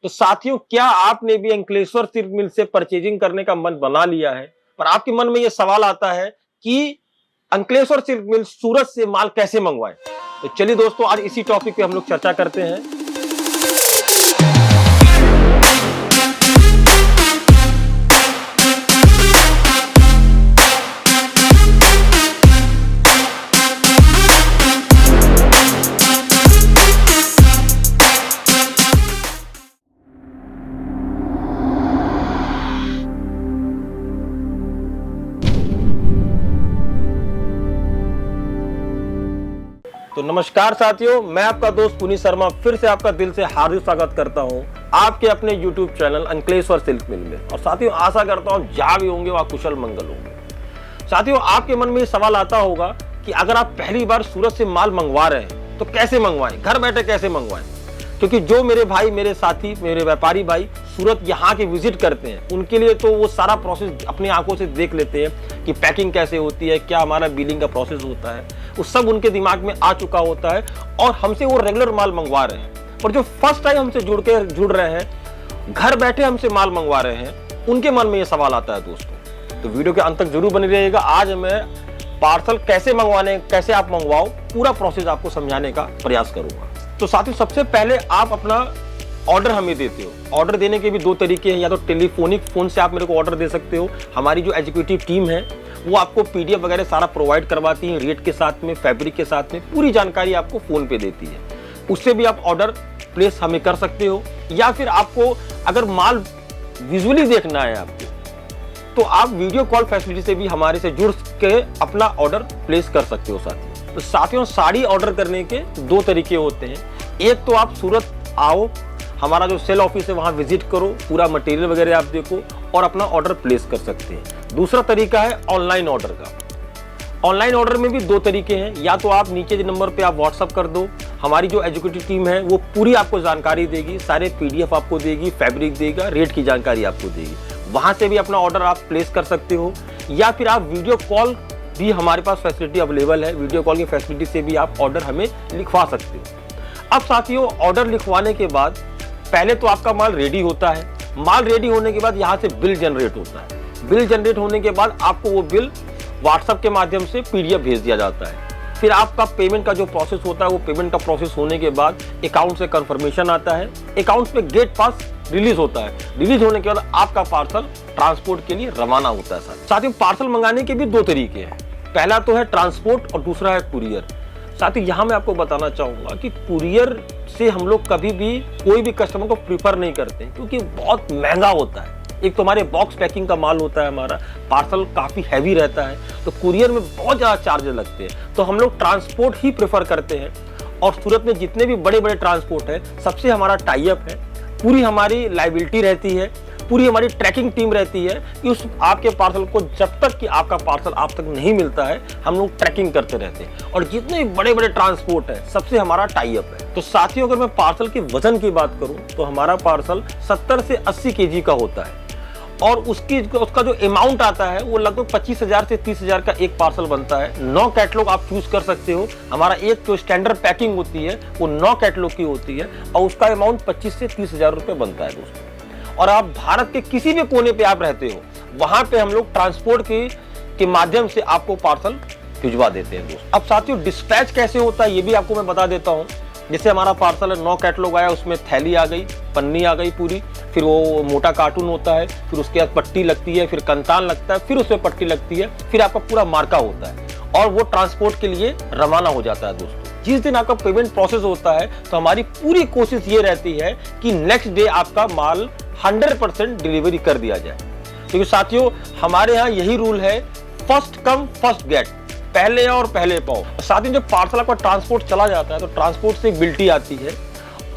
तो साथियों, क्या आपने भी अंकलेश्वर सिल्क मिल से परचेजिंग करने का मन बना लिया है, पर आपके मन में यह सवाल आता है कि अंकलेश्वर सिल्क मिल सूरत से माल कैसे मंगवाएं? तो चलिए दोस्तों, आज इसी टॉपिक पे हम लोग चर्चा करते हैं। तो नमस्कार साथियों, मैं आपका दोस्त पुनीत शर्मा फिर से आपका दिल से हार्दिक स्वागत करता हूं आपके अपने YouTube चैनल अंकलेश्वर सिल्क मिल में। और साथियों, आशा करता हूं जहां भी होंगे वहां कुशल मंगल होंगे। साथियों, आपके मन में ये सवाल आता होगा कि अगर आप पहली बार सूरत से माल मंगवा रहे हैं तो कैसे मंगवाएं, घर बैठे कैसे मंगवाएं? क्योंकि जो मेरे भाई, मेरे साथी, मेरे व्यापारी भाई सूरत यहाँ के विजिट करते हैं, उनके लिए तो वो सारा प्रोसेस अपनी आंखों से देख लेते हैं कि पैकिंग कैसे होती है, क्या हमारा बिलिंग का प्रोसेस होता है, वो सब उनके दिमाग में आ चुका होता है और हमसे वो रेगुलर माल मंगवा रहे हैं। और जो फर्स्ट टाइम हमसे जुड़ रहे हैं, घर बैठे हमसे माल मंगवा रहे हैं, उनके मन में ये सवाल आता है दोस्तों। तो वीडियो के अंत तक जरूर बने रहिएगा। आज मैं पार्सल कैसे मंगवाने, कैसे आप मंगवाओ, पूरा प्रोसेस आपको समझाने का प्रयास करूंगा। तो साथियों, सबसे पहले आप अपना ऑर्डर हमें देते हो। ऑर्डर देने के भी दो तरीके हैं, या तो टेलीफोनिक फोन से आप मेरे को ऑर्डर दे सकते हो। हमारी जो एग्जीक्यूटिव टीम है वो आपको पीडीएफ वगैरह सारा प्रोवाइड करवाती है, रेट के साथ में, फैब्रिक के साथ में, पूरी जानकारी आपको फोन पे देती है। उससे भी आप ऑर्डर प्लेस हमें कर सकते हो। या फिर आपको अगर माल विजुअली देखना है आपको, तो आप वीडियो कॉल फैसिलिटी से भी हमारे से जुड़ के अपना ऑर्डर प्लेस कर सकते हो साथियों। तो साथियों, साड़ी ऑर्डर करने के दो तरीके होते हैं। एक तो आप सूरत आओ, हमारा जो सेल ऑफिस है वहां विजिट करो, पूरा मटेरियल वगैरह आप देखो और अपना ऑर्डर प्लेस कर सकते हैं। दूसरा तरीका है ऑनलाइन ऑर्डर का। ऑनलाइन ऑर्डर में भी दो तरीके हैं, या तो आप नीचे जो नंबर पे आप व्हाट्सअप कर दो, हमारी जो एग्जीक्यूटिव टीम है वो पूरी आपको जानकारी देगी, सारे पीडीएफ आपको देगी, फैब्रिक देगा, रेट की जानकारी आपको देगी। वहां से भी अपना ऑर्डर आप प्लेस कर सकते हो। या फिर आप वीडियो कॉल भी, हमारे पास फैसिलिटी अवेलेबल है, वीडियो कॉल की फैसिलिटी से भी आप ऑर्डर हमें लिखवा सकते हो। अब साथियों, ऑर्डर लिखवाने के बाद पहले तो आपका माल रेडी होता है। माल रेडी होने के बाद यहाँ से बिल जनरेट होता है। बिल जनरेट होने के बाद आपको वो बिल व्हाट्सएप के माध्यम से पीडीएफ भेज दिया जाता है। फिर आपका पेमेंट का जो प्रोसेस होता है, वो पेमेंट का प्रोसेस होने के बाद अकाउंट से कंफर्मेशन आता है, अकाउंट पे गेट पास रिलीज होता है। रिलीज होने के बाद आपका पार्सल ट्रांसपोर्ट के लिए रवाना होता है। साथियों, पार्सल मंगाने के भी दो तरीके हैं। पहला तो है ट्रांसपोर्ट और दूसरा है कुरियर। साथियों, यहाँ मैं आपको बताना चाहूंगा कि कुरियर से हम लोग कभी भी कोई भी कस्टमर को प्रीफर नहीं करते, क्योंकि बहुत महंगा होता है। एक तो हमारे बॉक्स पैकिंग का माल होता है, हमारा पार्सल काफी हैवी रहता है, तो कुरियर में बहुत ज्यादा चार्जेस लगते हैं। तो हम लोग ट्रांसपोर्ट ही प्रेफर करते हैं। और सूरत में जितने भी बड़े बड़े ट्रांसपोर्ट है, सबसे हमारा टाई अप है, पूरी हमारी लायबिलिटी रहती है, पूरी हमारी ट्रैकिंग टीम रहती है कि उस आपके पार्सल को जब तक कि आपका पार्सल आप तक नहीं मिलता है, हम लोग ट्रैकिंग करते रहते हैं। और जितने बड़े बड़े ट्रांसपोर्ट है, सबसे हमारा टाई अप है। तो साथियों, अगर मैं पार्सल के वजन की बात करूं तो हमारा पार्सल 70 से 80 केजी का होता है। और उसका जो अमाउंट आता है वो लगभग 25,000 से 30,000 का एक पार्सल बनता है। 9 कैटलॉग आप चूज कर सकते हो। हमारा एक जो स्टैंडर्ड पैकिंग होती है वो 9 कैटलॉग की होती है और उसका अमाउंट 25 से 30,000 रुपए बनता है दोस्तों। और आप भारत के किसी भी कोने पे आप रहते हो, वहां पे हम लोग ट्रांसपोर्ट के माध्यम से आपको पार्सल भिजवा देते हैं दोस्तों। अब साथियों, डिस्पैच कैसे होता है ये भी आपको मैं बता देता हूँ। जैसे हमारा पार्सल है, 9 कैटलॉग आया, उसमें थैली आ गई, पन्नी आ गई पूरी, फिर वो मोटा कार्टून होता है, फिर उसके बाद पट्टी लगती है, फिर कंतान लगता है, फिर उसमें पट्टी लगती है, फिर आपका पूरा मार्का होता है और वो ट्रांसपोर्ट के लिए रवाना हो जाता है दोस्तों। जिस दिन आपका पेमेंट प्रोसेस होता है, तो हमारी पूरी कोशिश ये रहती है कि नेक्स्ट डे आपका माल 100% डिलीवरी कर दिया जाए। क्योंकि साथियों, हमारे यहाँ यही रूल है, फर्स्ट कम फर्स्ट गेट, पहले और पहले पाओ। साथियों, जब पार्सल आपका ट्रांसपोर्ट चला जाता है तो ट्रांसपोर्ट से एक बिल्टी आती है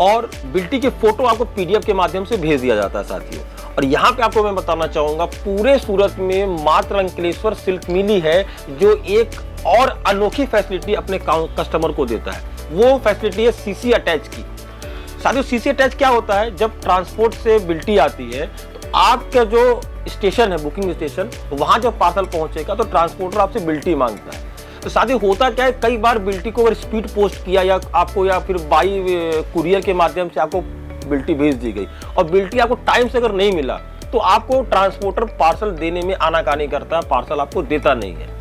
और बिल्टी की फोटो आपको पीडीएफ के माध्यम से भेज दिया जाता है साथियों। और यहाँ पे आपको मैं बताना चाहूंगा, पूरे सूरत में मात्र अंकलेश्वर सिल्क मिल ही है जो एक और अनोखी फैसिलिटी अपने कस्टमर को देता है। वो फैसिलिटी है सीसी अटैच की। साथियों, सीसी अटैच क्या होता है? जब ट्रांसपोर्ट से बिल्टी आती है तो आपका जो स्टेशन है, बुकिंग स्टेशन, वहां जब पार्सल पहुंचेगा तो ट्रांसपोर्टर आपसे बिल्टी मांगता है। तो साथियों, होता क्या है, कई बार बिल्टी को अगर स्पीड पोस्ट किया या आपको, या फिर बाई कुरियर के माध्यम से आपको बिल्टी भेज दी गई और बिल्टी आपको टाइम से अगर नहीं मिला तो आपको ट्रांसपोर्टर पार्सल देने में आनाकानी करता है, पार्सल आपको देता नहीं है।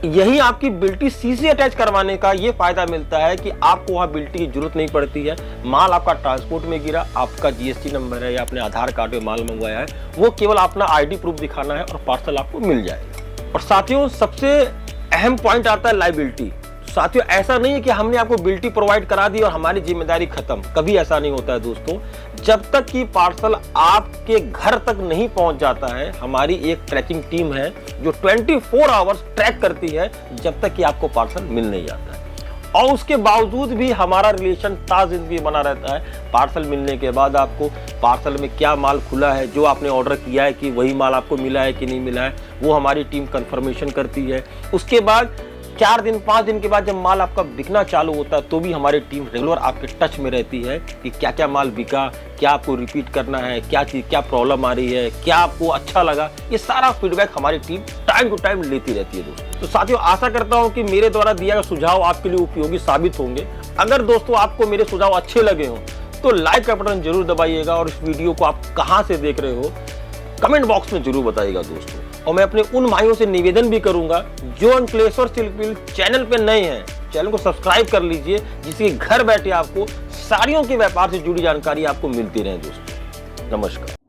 यही आपकी बिल्टी सी से अटैच करवाने का ये फायदा मिलता है कि आपको वहां बिल्टी की जरूरत नहीं पड़ती है। माल आपका ट्रांसपोर्ट में गिरा, आपका जीएसटी नंबर है या अपने आधार कार्ड में माल मंगवाया है, वो केवल अपना आईडी प्रूफ दिखाना है और पार्सल आपको मिल जाएगा। और साथियों सबसे अहम पॉइंट आता है लायबिलिटी। साथियों ऐसा नहीं है कि हमने आपको बिल्टी प्रोवाइड करा दी और हमारी जिम्मेदारी खत्म, कभी ऐसा नहीं होता है दोस्तों। जब तक कि पार्सल आपके घर तक नहीं पहुंच जाता है, हमारी एक ट्रैकिंग टीम है जो 24 आवर्स ट्रैक करती है जब तक कि आपको पार्सल मिल नहीं जाता है। और उसके बावजूद भी हमारा रिलेशन ताज़िंदगी बना रहता है। पार्सल मिलने के बाद आपको पार्सल में क्या माल खुला है, जो आपने ऑर्डर किया है कि वही माल आपको मिला है कि नहीं मिला है, वो हमारी टीम कंफर्मेशन करती है। उसके बाद 4 दिन 5 दिन के बाद जब माल आपका बिकना चालू होता है तो भी हमारी टीम रेगुलर आपके टच में रहती है कि क्या क्या माल बिका, क्या आपको रिपीट करना है, क्या चीज़ क्या प्रॉब्लम आ रही है, क्या आपको अच्छा लगा। ये सारा फीडबैक हमारी टीम टाइम टू टाइम लेती रहती है दोस्तों। तो साथियों आशा करता हूँ कि मेरे द्वारा दिया गया सुझाव आपके लिए उपयोगी साबित होंगे। अगर दोस्तों आपको मेरे सुझाव अच्छे लगे हों तो लाइक का बटन जरूर दबाइएगा और इस वीडियो को आप कहाँ से देख रहे हो कमेंट बॉक्स में जरूर बताइएगा दोस्तों। और मैं अपने उन भाइयों से निवेदन भी करूंगा जो अंकलेश्वर सिल्क मिल चैनल पे नए हैं, चैनल को सब्सक्राइब कर लीजिए, जिससे घर बैठे आपको साड़ियों के व्यापार से जुड़ी जानकारी आपको मिलती रहे दोस्तों। नमस्कार।